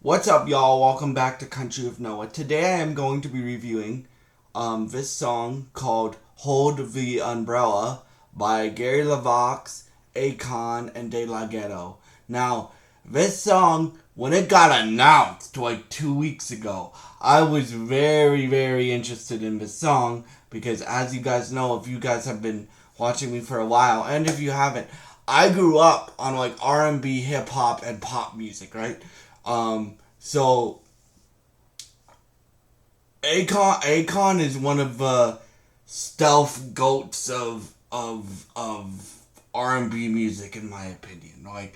What's up, y'all? Welcome back to Country with Noah. Today I am going to be reviewing this song called Hold the Umbrella by Gary levox, Akon, and De La Ghetto. Now, this song, when it got announced like 2 weeks ago, I was very, very interested in this song because, as you guys know, if you guys have been watching me for a while, and if you haven't, I grew up on like R&B, hip hop, and pop music, right? So Akon is one of the stealth goats of R&B music, in my opinion. Like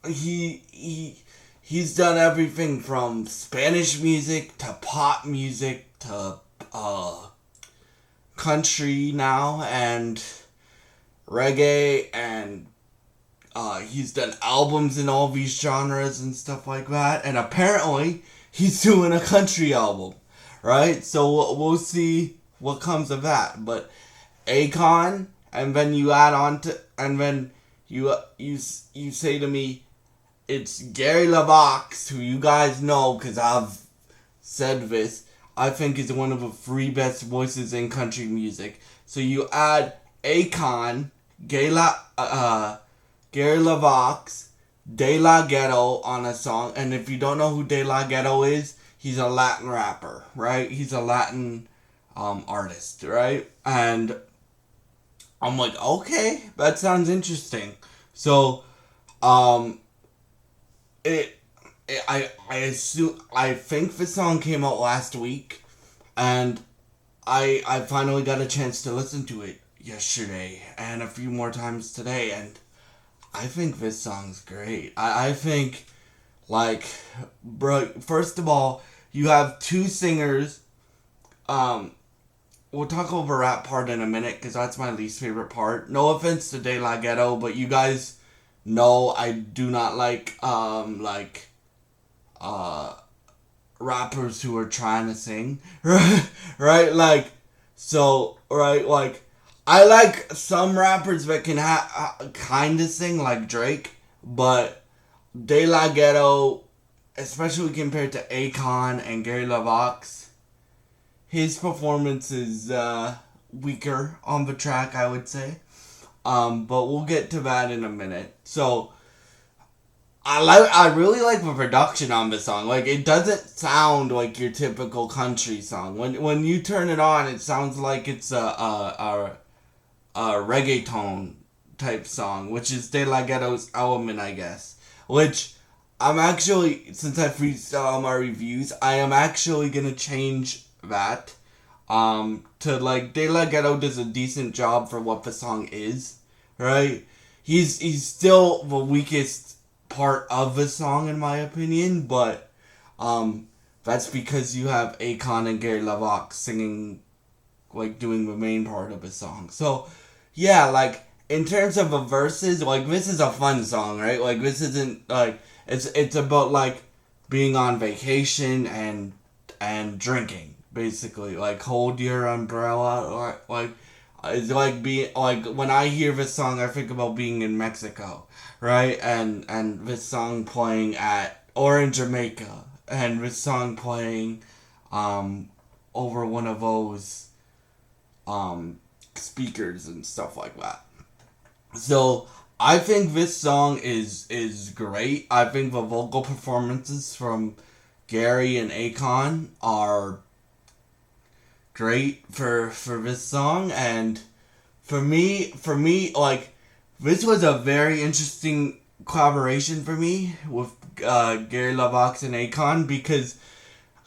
he's done everything from Spanish music to pop music to country now and reggae, and he's done albums in all these genres and stuff like that. And apparently, he's doing a country album, right? So we'll see what comes of that. But Akon, and then you add on to, and then you say to me, it's Gary levox, who you guys know because I've said this. I think is one of the three best voices in country music. So you add Akon, Gary levox, De La Ghetto on a song. And if you don't know who De La Ghetto is, he's a Latin rapper, right? He's a Latin artist, right? And I'm like, okay, that sounds interesting. So, I think the song came out last week, and I finally got a chance to listen to it yesterday and a few more times today, and I think this song's great. I think, like, bro, first of all, you have two singers. We'll talk over rap part in a minute because that's my least favorite part. No offense to De La Ghetto, but you guys know I do not like rappers who are trying to sing, right? Like, so, right, like, I like some rappers that can kind of sing, like Drake, but De La Ghetto, especially compared to Akon and Gary levox, his performance is weaker on the track, I would say. But we'll get to that in a minute. So, I really like the production on this song. Like, it doesn't sound like your typical country song. When you turn it on, it sounds like it's a reggaeton type song, which is De La Ghetto's element, I guess. Which I'm actually, since I freestyle all my reviews, I am actually gonna change that. To like De La Ghetto does a decent job for what the song is, right? He's still the weakest part of the song in my opinion, but that's because you have Akon and Gary levox singing, like, doing the main part of the song. So yeah, like, in terms of the verses, like, this is a fun song, right? Like, this isn't like, it's about like being on vacation and drinking, basically. Like, hold your umbrella, or like, it's like being like, when I hear this song I think about being in Mexico, right? And this song playing at, or in Jamaica, and this song playing over one of those speakers and stuff like that. So I think this song is great. I think the vocal performances from Gary and Akon are great for this song, and for me, like, this was a very interesting collaboration for me with Gary levox and Akon, because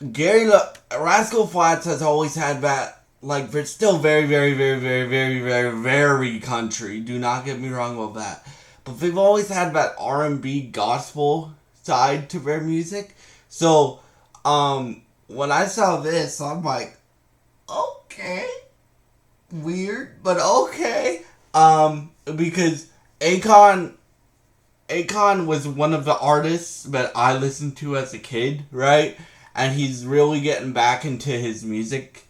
Rascal Flatts has always had that, like, they're still very, very, very, very, very, very, very country. Do not get me wrong about that. But they've always had that R&B gospel side to their music. So, when I saw this, I'm like, okay, weird, but okay. Because Akon was one of the artists that I listened to as a kid, right? And he's really getting back into his music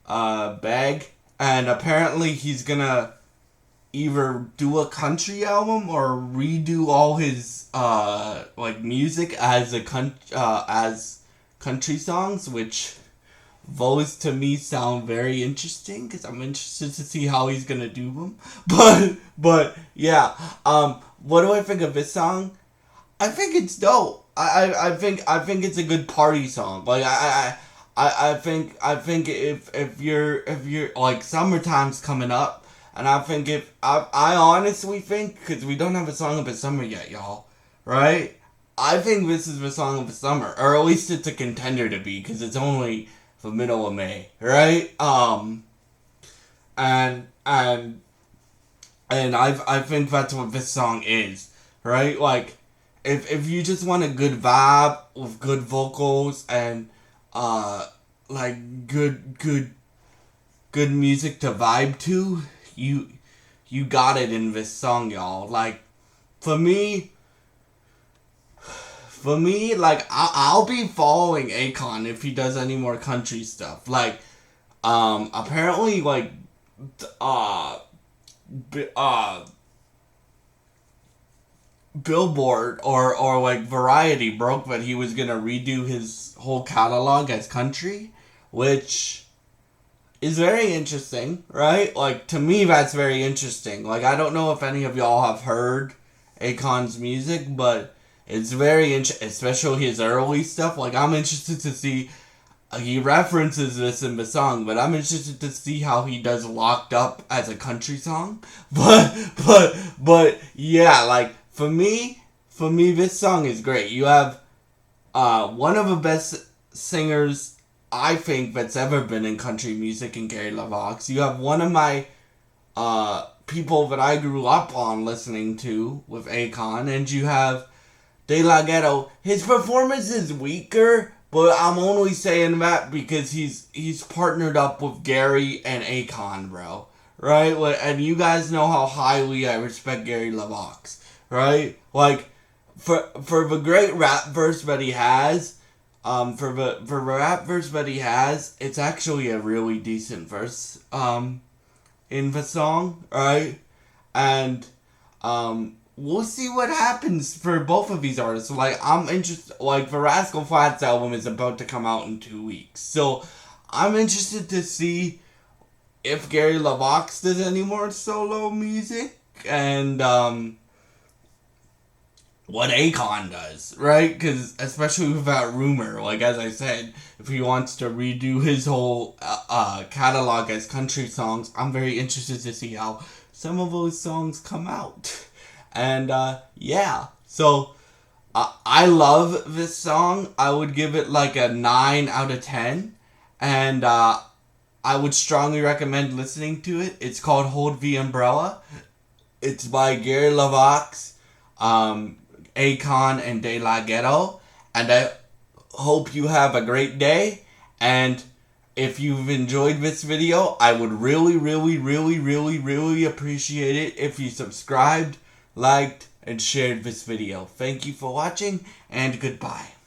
bag, and apparently he's gonna either do a country album or redo all his like music as as country songs, which those to me sound very interesting because I'm interested to see how he's gonna do them. But yeah, what do I think of this song? I think it's dope. I think it's a good party song. Like I think if you're like summertime's coming up, and I think if I honestly think, because we don't have a song of the summer yet, y'all, right? I think this is the song of the summer, or at least it's a contender to be, because it's only the middle of May, right? And I think that's what this song is, right? Like, if you just want a good vibe with good vocals and like good music to vibe to, you got it in this song, y'all. Like, for me, like, I'll be following Akon if he does any more country stuff. Like, apparently, like, Billboard or like Variety broke that he was gonna redo his whole catalog as country, which is very interesting, right? Like, to me, that's very interesting. Like, I don't know if any of y'all have heard Akon's music, but it's very interesting, especially his early stuff. Like, I'm interested to see, he references this in the song, but I'm interested to see how he does Locked Up as a country song. But yeah, like, for me, this song is great. You have one of the best singers I think that's ever been in country music in Gary levox. You have one of my people that I grew up on listening to with Akon, and you have De La Ghetto. His performance is weaker, but I'm only saying that because he's partnered up with Gary and Akon, bro. Right? And you guys know how highly I respect Gary levox, right? Like, for the great rap verse that he has, for the rap verse that he has, it's actually a really decent verse, in the song, right? And, we'll see what happens for both of these artists. Like, I'm interested, like, the Rascal Flatts album is about to come out in 2 weeks, so I'm interested to see if Gary levox does any more solo music, and, what Akon does, right? Because especially with that rumor, like, as I said, if he wants to redo his whole catalog as country songs, I'm very interested to see how some of those songs come out. And yeah, so I love this song. I would give it like a 9 out of 10, and I would strongly recommend listening to it. It's called Hold the Umbrella. It's by Gary levox, Akon, and De La Ghetto, and I hope you have a great day. And if you've enjoyed this video, I would really, really, really, really, really appreciate it if you subscribed, liked, and shared this video. Thank you for watching, and goodbye.